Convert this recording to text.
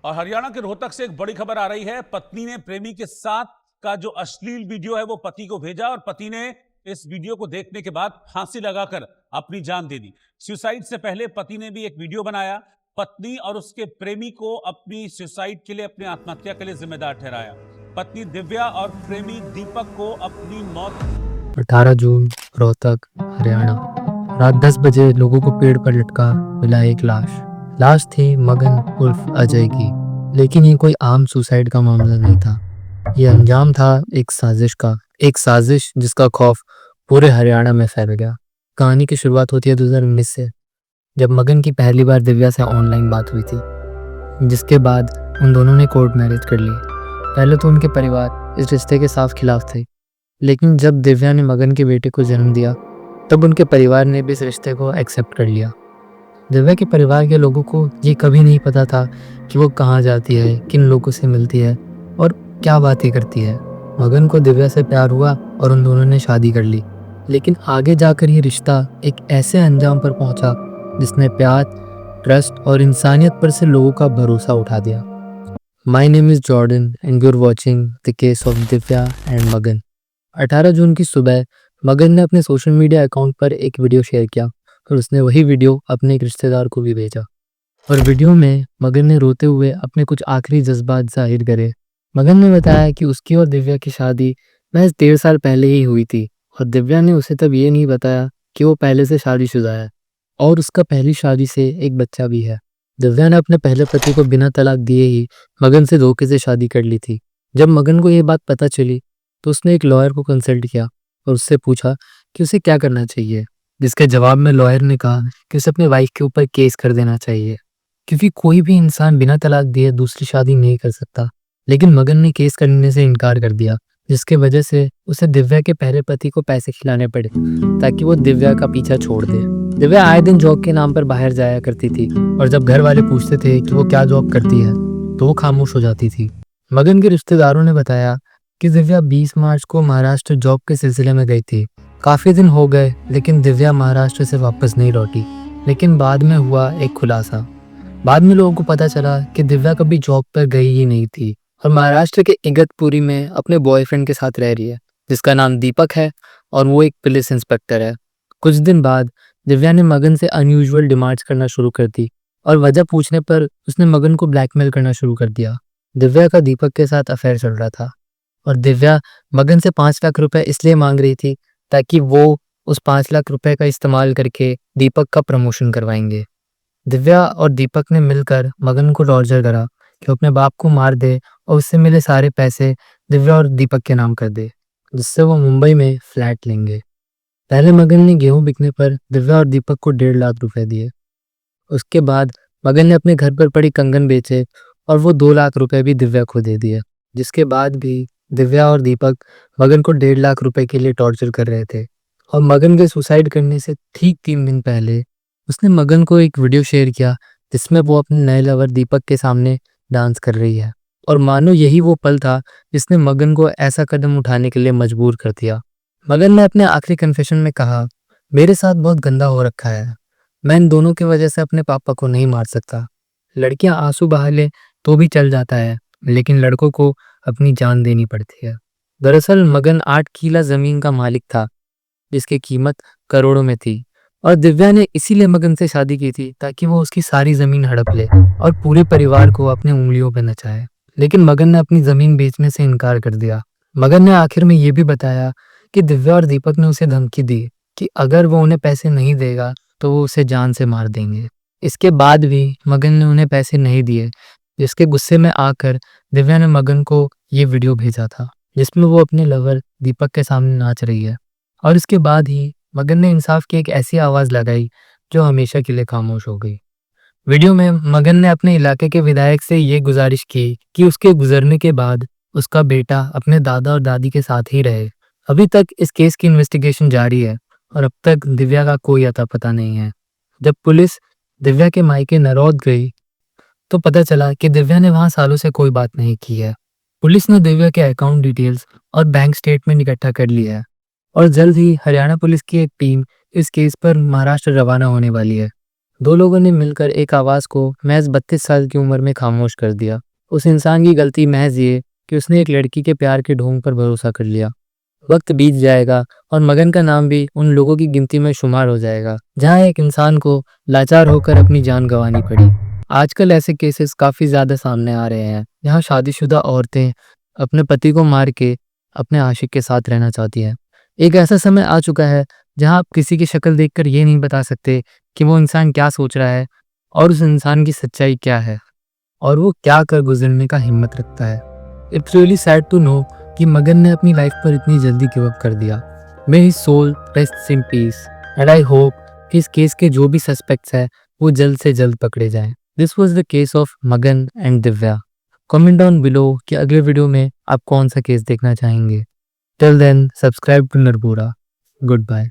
और हरियाणा के रोहतक से एक बड़ी खबर आ रही है। पत्नी ने प्रेमी के साथ का जो अश्लील वीडियो है वो पति को भेजा और पति ने इस वीडियो को देखने के बाद फांसी लगाकर अपनी जान दे दी। सुसाइड से पहले पति ने भी एक वीडियो बनाया। पत्नी और उसके प्रेमी को अपनी सुसाइड के लिए, अपनी आत्महत्या के लिए जिम्मेदार ठहराया। पत्नी दिव्या और प्रेमी दीपक को अपनी मौत 18 जून रोहतक हरियाणा रात 10 बजे लोगों को पेड़ पर लटका मिला एक लाश थी मगन उर्फ अजय की। लेकिन ये कोई आम सुसाइड का मामला नहीं था। ये अंजाम था एक साजिश जिसका खौफ पूरे हरियाणा में फैल गया। कहानी की शुरुआत होती है 2019 से, जब मगन की पहली बार दिव्या से ऑनलाइन बात हुई थी, जिसके बाद उन दोनों ने कोर्ट मैरिज कर ली। पहले तो उनके परिवार इस रिश्ते के साफ खिलाफ थे, लेकिन जब दिव्या ने मगन के बेटे को जन्म दिया तब उनके परिवार ने भी इस रिश्ते को एक्सेप्ट कर लिया। दिव्या के परिवार के लोगों को ये कभी नहीं पता था कि वो कहाँ जाती है, किन लोगों से मिलती है और क्या बातें करती है। मगन को दिव्या से प्यार हुआ और उन दोनों ने शादी कर ली, लेकिन आगे जाकर ये रिश्ता एक ऐसे अंजाम पर पहुंचा जिसने प्यार, ट्रस्ट और इंसानियत पर से लोगों का भरोसा उठा दिया। My name is Jordan and you are watching the case of Divya and Magan. 18 जून की सुबह मगन ने अपने सोशल मीडिया अकाउंट पर एक वीडियो शेयर किया और उसने वही वीडियो अपने एक रिश्तेदार को भी भेजा। और वीडियो में मगन ने रोते हुए अपने कुछ आखिरी जज्बात जाहिर करे। मगन ने बताया कि उसकी और दिव्या की शादी महज 13 साल पहले ही हुई थी और दिव्या ने उसे तब ये नहीं बताया कि वो पहले से शादीशुदा है और उसका पहली शादी से एक बच्चा भी है। दिव्या ने अपने पहले पति को बिना तलाक दिए ही मगन से धोखे से शादी कर ली थी। जब मगन को ये बात पता चली तो उसने एक लॉयर को कंसल्ट किया और उससे पूछा कि उसे क्या करना चाहिए, जिसके जवाब में लॉयर ने कहा कि उसे अपने वाइफ के ऊपर केस कर देना चाहिए, क्योंकि कोई भी इंसान बिना तलाक दिए दूसरी शादी नहीं कर सकता। लेकिन मगन ने केस करने से इनकार कर दिया, जिसके वजह से उसे दिव्या के पहले पति को पैसे खिलाने पड़े ताकि वो दिव्या का पीछा छोड़ दे। दिव्या आए दिन जॉब के नाम पर बाहर जाया करती थी और जब घर वाले पूछते थे कि वो क्या जॉब करती है तो वो खामोश हो जाती थी। मगन के रिश्तेदारों ने बताया कि दिव्या 20 मार्च को महाराष्ट्र जॉब के सिलसिले में गई थी। काफी दिन हो गए लेकिन दिव्या महाराष्ट्र से वापस नहीं लौटी। लेकिन बाद में हुआ एक खुलासा। बाद में लोगों को पता चला कि दिव्या कभी जॉब पर गई ही नहीं थी और महाराष्ट्र के इगतपुरी में अपने बॉयफ्रेंड के साथ रह रही है, जिसका नाम दीपक है और वो एक पुलिस इंस्पेक्टर है। कुछ दिन बाद दिव्या ने मगन से अनयूजुअल डिमांड्स करना शुरू कर दी और वजह पूछने पर उसने मगन को ब्लैकमेल करना शुरू कर दिया। दिव्या का दीपक के साथ अफेयर चल रहा था और दिव्या मगन से 5 लाख रुपए इसलिए मांग रही थी ताकि वो उस 5 लाख रुपए का इस्तेमाल करके दीपक का प्रमोशन करवाएंगे। दिव्या और दीपक ने मिलकर मगन को टॉर्चर करा कि अपने बाप को मार दे और उससे मिले सारे पैसे दिव्या और दीपक के नाम कर दे, जिससे वो मुंबई में फ्लैट लेंगे। पहले मगन ने गेहूं बिकने पर दिव्या और दीपक को 1.5 लाख रुपए दिए। उसके बाद मगन ने अपने घर पर पड़ी कंगन बेचे और वो 2 लाख रुपए भी दिव्या को दे दिए। जिसके बाद भी दिव्या और दीपक मगन को 1.5 लाख रुपए के लिए टॉर्चर कर रहे थे। और मगन के सुसाइड करने से ठीक 3 दिन पहले उसने मगन को एक वीडियो शेयर किया जिसमें वो अपने नए लवर दीपक के सामने डांस कर रही है। और मानो यही वो पल था जिसने मगन को ऐसा कदम उठाने के लिए मजबूर कर दिया। मगन ने अपने आखिरी कन्फेशन में कहा, मेरे साथ बहुत गंदा हो रखा है, मैं इन दोनों की वजह से अपने पापा को नहीं मार सकता। लड़कियां आंसू बहा ले तो भी चल जाता है, लेकिन लड़कों को अपनी जान देनी पड़ती है। दरअसल मगन 8 किला जमीन का मालिक था जिसकी कीमत करोड़ों में थी और दिव्या ने इसीलिए मगन से शादी की थी ताकि वो उसकी सारी जमीन हड़प ले और पूरे परिवार को अपने उंगलियों पर नचाए। लेकिन मगन ने अपनी जमीन बेचने से इनकार कर दिया। मगन ने आखिर में ये भी बताया कि दिव्या और दीपक ने उसे धमकी दी कि अगर वो उन्हें पैसे नहीं देगा तो वो उसे जान से मार देंगे। इसके बाद भी मगन ने उन्हें पैसे नहीं दिए, जिसके गुस्से में आकर दिव्या ने मगन को ये वीडियो भेजा था जिसमें वो अपने लवर दीपक के सामने नाच रही है। और इसके बाद ही मगन ने इंसाफ की एक ऐसी आवाज लगाई जो हमेशा के लिए खामोश हो गई। वीडियो में मगन ने अपने इलाके के विधायक से ये गुजारिश की कि उसके गुजरने के बाद उसका बेटा अपने दादा और दादी के साथ ही रहे। अभी तक इस केस की इन्वेस्टिगेशन जारी है और अब तक दिव्या का कोई अता पता नहीं है। जब पुलिस दिव्या के मायके नरौद गई तो पता चला कि दिव्या ने वहां सालों से कोई बात नहीं की है। पुलिस ने दिव्या के अकाउंट डिटेल्स और बैंक स्टेटमेंट इकट्ठा कर लिया है और जल्द ही हरियाणा पुलिस की एक टीम इस केस पर महाराष्ट्र रवाना होने वाली है। दो लोगों ने मिलकर एक आवाज़ को महज 32 साल की उम्र में खामोश कर दिया। उस इंसान की गलती महज ये कि उसने एक लड़की के प्यार के ढोंग पर भरोसा कर लिया। वक्त बीत जाएगा और मगन का नाम भी उन लोगों की गिनती में शुमार हो जाएगा जहां एक इंसान को लाचार होकर अपनी जान गंवानी पड़ी। आजकल ऐसे केसेस काफ़ी ज़्यादा सामने आ रहे हैं जहां शादीशुदा औरतें अपने पति को मार के अपने आशिक के साथ रहना चाहती हैं। एक ऐसा समय आ चुका है जहां आप किसी की शक्ल देखकर ये नहीं बता सकते कि वो इंसान क्या सोच रहा है और उस इंसान की सच्चाई क्या है और वो क्या कर गुजरने का हिम्मत रखता है। It's really sad to know कि मगन ने अपनी लाइफ पर इतनी जल्दी गिव अप कर दिया। May his soul rest in peace and I hope कि इस केस के जो भी सस्पेक्ट्स हैं वो जल्द से जल्द पकड़े जाएं। This was the case of Magan and Divya. Comment down below कि अगले वीडियो में आप कौन सा केस देखना चाहेंगे। Till then subscribe to Narbura. Good bye.